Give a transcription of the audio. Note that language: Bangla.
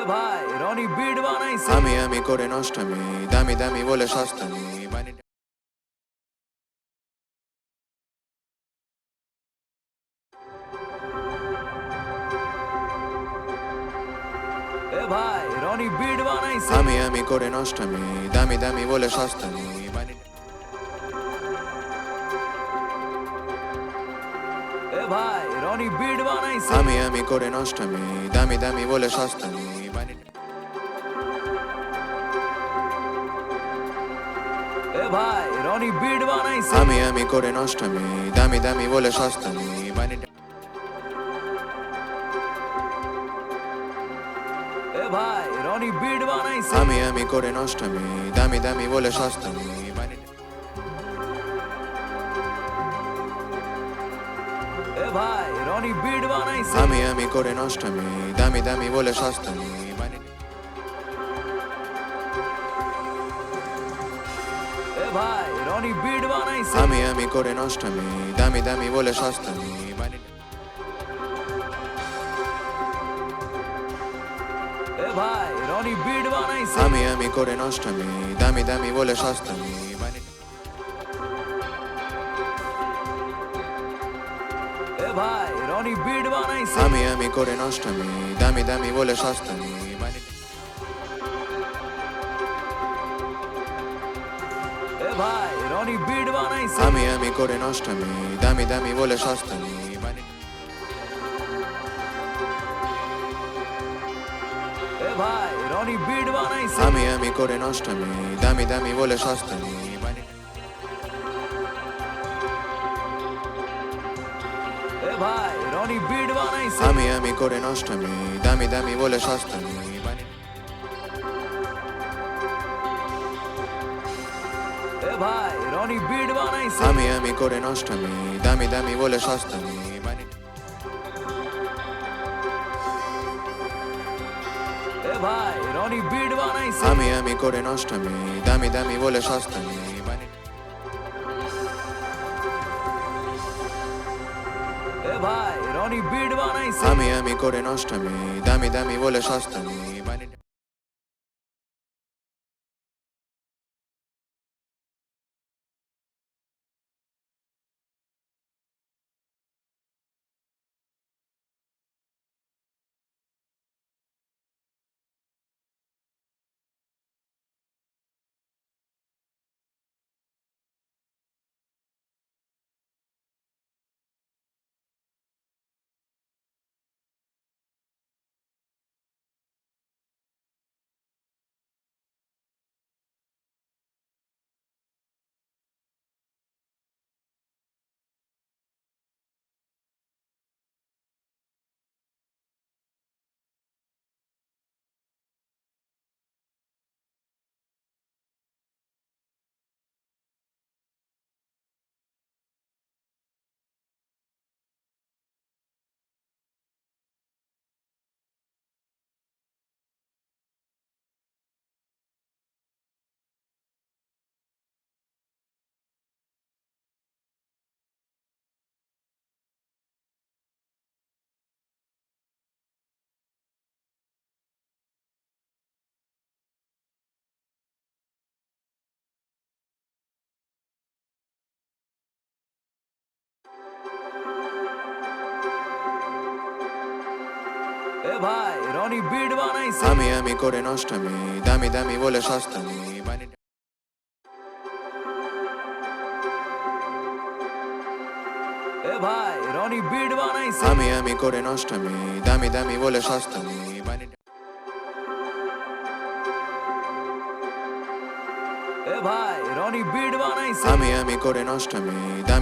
ভাই রনি বিট বানাইছে আমি করে নষ্টামি দামি দামি বলে সস্তামি ভাই রনি বিট বানাইছে আমি করে নষ্টামি দামি দামি বলে সস্তামি ভাই রনি বিট বানাইছে আমি করে নষ্টামি দামি দামি বলে সস্তামি ভাই রনি বিট বানাইছে আমি করে নষ্টামি দামি দামি বলে সস্তামি ভাই রনি বিট বানাইছে আমি করে নষ্টামি দামি দামি বলে সস্তামি ভাই রনি বিট বানাইছে আমি করে নষ্টামি দামি দামি বলে সস্তামি ভাই রনি বিট বানাইছে আমি করে নষ্টামি দামি দামি বলে সস্তামি ভাই রনি বিট বানাইছে আমি করে নষ্টামি দামি দামি বলে সস্তামি ভাই রনি বিট বানাইছে আমি করে নষ্টামি দামি দামি বলে সস্তামি ভাই রনি বিট বানাইছে আমি করে নষ্টামি দামি দামি বলে সস্তামি ভাই রনি বিট বানাইছে আমি করে নষ্টামি দামি দামি বলে সস্তামি ভাই রনি বিট বানাইছে আমি করে নষ্টামি দামি দামি বলে সস্তামি ভাই রনি বিট বানাইছে আমি করে নষ্টামি দামি দামি বলে সস্তামি ভাই রনি বিট বানাইছে আমি করে নষ্টামি দামি দামি বলে সস্তামি ভাই রনি বিট বানাইছে আমি করে নষ্টামি দামি দামি বলে সস্তামি ভাই রনি বিট বানাইছে আমি করে নষ্টামি দামি দামি বলে সস্তামি ভাই রনি বিট বানাইছে আমি করে নষ্টামি দামি দামি বলে সস্তামি ভাই রনি বিট বানাইছে আমি করে নষ্টামি দামি